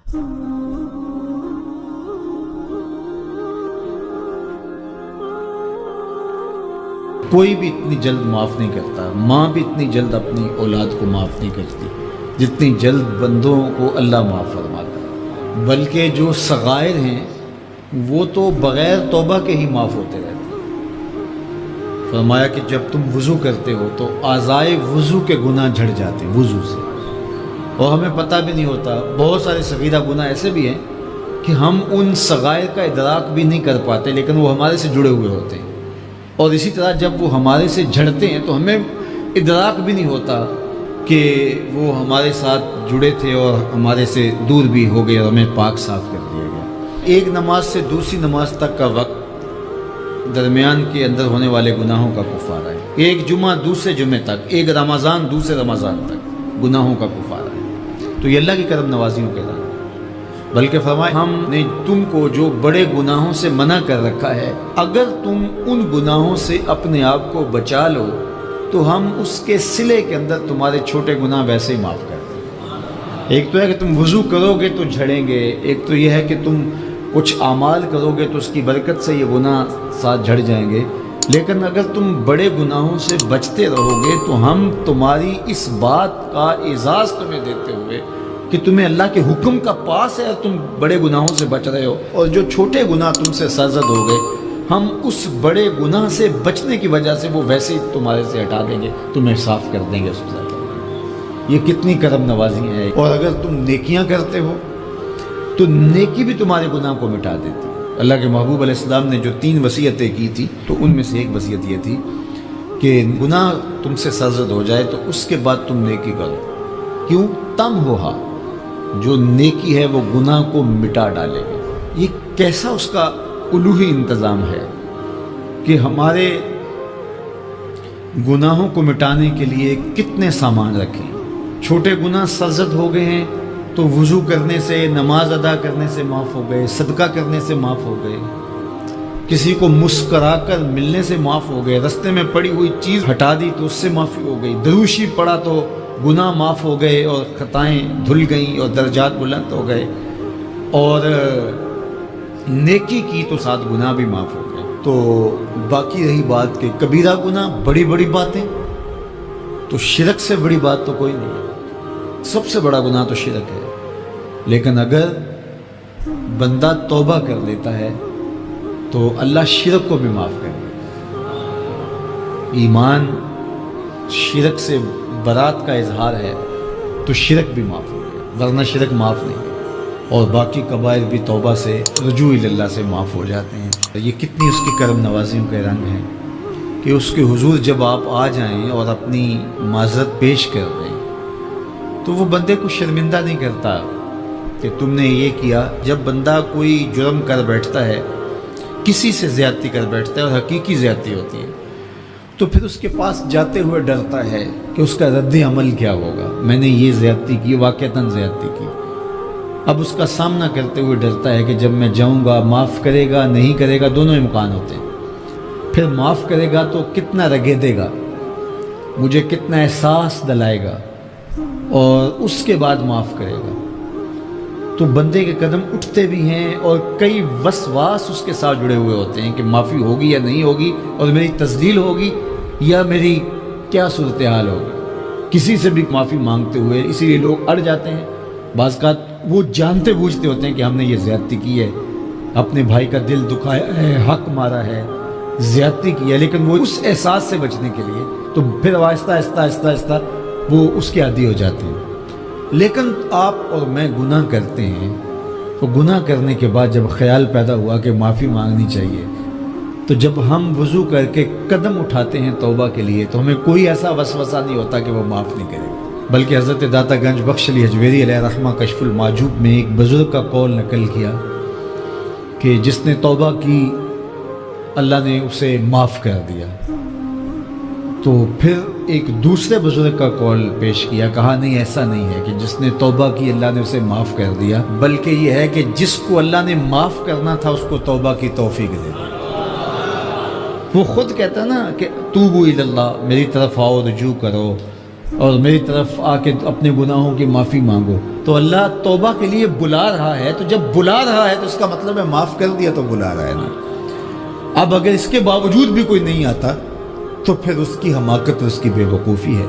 کوئی بھی اتنی جلد معاف نہیں کرتا، ماں بھی اتنی جلد اپنی اولاد کو معاف نہیں کرتی جتنی جلد بندوں کو اللہ معاف فرماتا ہے، بلکہ جو صغائر ہیں وہ تو بغیر توبہ کے ہی معاف ہوتے رہتے ہیں۔ فرمایا کہ جب تم وضو کرتے ہو تو اعضائے وضو کے گناہ جھڑ جاتے ہیں وضو سے، اور ہمیں پتہ بھی نہیں ہوتا۔ بہت سارے صغیرہ گناہ ایسے بھی ہیں کہ ہم ان صغائر کا ادراک بھی نہیں کر پاتے، لیکن وہ ہمارے سے جڑے ہوئے ہوتے ہیں، اور اسی طرح جب وہ ہمارے سے جھڑتے ہیں تو ہمیں ادراک بھی نہیں ہوتا کہ وہ ہمارے ساتھ جڑے تھے اور ہمارے سے دور بھی ہو گئے اور ہمیں پاک صاف کر دیا گیا۔ ایک نماز سے دوسری نماز تک کا وقت درمیان کے اندر ہونے والے گناہوں کا کفارہ ہے، ایک جمعہ دوسرے جمعے تک، ایک رمضان دوسرے رمضان تک گناہوں کا کفارہ ہے۔ تو یہ اللہ کی کرم نوازیوں کے رنگ، بلکہ فرمایا ہم نے تم کو جو بڑے گناہوں سے منع کر رکھا ہے، اگر تم ان گناہوں سے اپنے آپ کو بچا لو تو ہم اس کے صلے کے اندر تمہارے چھوٹے گناہ ویسے ہی معاف کر دیں۔ ایک تو ہے کہ تم وضو کرو گے تو جھڑیں گے، ایک تو یہ ہے کہ تم کچھ اعمال کرو گے تو اس کی برکت سے یہ گناہ ساتھ جھڑ جائیں گے، لیکن اگر تم بڑے گناہوں سے بچتے رہو گے تو ہم تمہاری اس بات کا اعزاز تمہیں دیتے ہوئے کہ تمہیں اللہ کے حکم کا پاس ہے اور تم بڑے گناہوں سے بچ رہے ہو، اور جو چھوٹے گناہ تم سے سرزد ہو گئے ہم اس بڑے گناہ سے بچنے کی وجہ سے وہ ویسے ہی تمہارے سے ہٹا دیں گے، تمہیں صاف کر دیں گے۔ یہ کتنی کرم نوازی ہے۔ اور اگر تم نیکیاں کرتے ہو تو نیکی بھی تمہارے گناہ کو مٹا دیتی ہے۔ اللہ کے محبوب علیہ السلام نے جو 3 وصیتیں کی تھی تو ان میں سے ایک وصیت یہ تھی کہ گناہ تم سے سرزد ہو جائے تو اس کے بعد تم نیکی کرو، کیوں؟ تم ہوہا، جو نیکی ہے وہ گناہ کو مٹا ڈالے گی۔ یہ کیسا اس کا الوہی انتظام ہے کہ ہمارے گناہوں کو مٹانے کے لیے کتنے سامان رکھیں۔ چھوٹے گناہ سرزد ہو گئے ہیں تو وضو کرنے سے، نماز ادا کرنے سے معاف ہو گئے، صدقہ کرنے سے معاف ہو گئے، کسی کو مسکرا کر ملنے سے معاف ہو گئے، رستے میں پڑی ہوئی چیز ہٹا دی تو اس سے معافی ہو گئی، دروشی پڑا تو گناہ معاف ہو گئے اور خطائیں دھل گئیں اور درجات بلند ہو گئے، اور نیکی کی تو ساتھ گناہ بھی معاف ہو گئے۔ تو باقی رہی بات کہ کبیرہ گناہ، بڑی بڑی باتیں، تو شرک سے بڑی بات تو کوئی نہیں ہے، سب سے بڑا گناہ تو شرک ہے، لیکن اگر بندہ توبہ کر لیتا ہے تو اللہ شرک کو بھی معاف کر دیتا ہے۔ ایمان شرک سے برات کا اظہار ہے تو شرک بھی معاف ہو گیا، ورنہ شرک معاف نہیں ہے، اور باقی کبائر بھی توبہ سے، رجوع اللہ سے معاف ہو جاتے ہیں۔ یہ کتنی اس کی کرم نوازیوں کے رنگ ہیں کہ اس کے حضور جب آپ آ جائیں اور اپنی معذرت پیش کر دیں تو وہ بندے کو شرمندہ نہیں کرتا کہ تم نے یہ کیا۔ جب بندہ کوئی جرم کر بیٹھتا ہے، کسی سے زیادتی کر بیٹھتا ہے اور حقیقی زیادتی ہوتی ہے، تو پھر اس کے پاس جاتے ہوئے ڈرتا ہے کہ اس کا رد عمل کیا ہوگا، میں نے یہ زیادتی کی، واقعتاً زیادتی کی۔ اب اس کا سامنا کرتے ہوئے ڈرتا ہے کہ جب میں جاؤں گا، معاف کرے گا نہیں کرے گا، دونوں امکان ہوتے ہیں۔ پھر معاف کرے گا تو کتنا رگیدے گا، مجھے کتنا احساس دلائے گا، اور اس کے بعد معاف کرے گا۔ تو بندے کے قدم اٹھتے بھی ہیں اور کئی وسواس اس کے ساتھ جڑے ہوئے ہوتے ہیں کہ معافی ہوگی یا نہیں ہوگی، اور میری تذلیل ہوگی یا میری کیا صورتحال ہوگی۔ کسی سے بھی معافی مانگتے ہوئے اسی لیے لوگ اڑ جاتے ہیں۔ بعض اوقات وہ جانتے بوجھتے ہوتے ہیں کہ ہم نے یہ زیادتی کی ہے، اپنے بھائی کا دل دکھایا ہے، حق مارا ہے، زیادتی کی ہے، لیکن وہ اس احساس سے بچنے کے لیے تو پھر آہستہ آہستہ آہستہ آہستہ وہ اس کے عادی ہو جاتے ہیں۔ لیکن آپ اور میں گناہ کرتے ہیں تو گناہ کرنے کے بعد جب خیال پیدا ہوا کہ معافی مانگنی چاہیے، تو جب ہم وضو کر کے قدم اٹھاتے ہیں توبہ کے لیے تو ہمیں کوئی ایسا وسوسہ نہیں ہوتا کہ وہ معاف نہیں کرے، بلکہ حضرت داتا گنج بخش علی حجویری علیہ رحمہ کشف المعجوب میں ایک بزرگ کا قول نقل کیا کہ جس نے توبہ کی اللہ نے اسے معاف کر دیا۔ تو پھر ایک دوسرے بزرگ کا قول پیش کیا، کہا نہیں، ایسا نہیں ہے کہ جس نے توبہ کی اللہ نے اسے معاف کر دیا، بلکہ یہ ہے کہ جس کو اللہ نے معاف کرنا تھا اس کو توبہ کی توفیق دے دی۔ وہ خود کہتا نا کہ توبوا الی اللہ، میری طرف آؤ، رجوع کرو اور میری طرف آ کے اپنے گناہوں کی معافی مانگو۔ تو اللہ توبہ کے لیے بلا رہا ہے، تو جب بلا رہا ہے تو اس کا مطلب ہے معاف کر دیا تو بلا رہا ہے نا۔ اب اگر اس کے باوجود بھی کوئی نہیں آتا تو پھر اس کی حماقت اور اس کی بے وقوفی ہے۔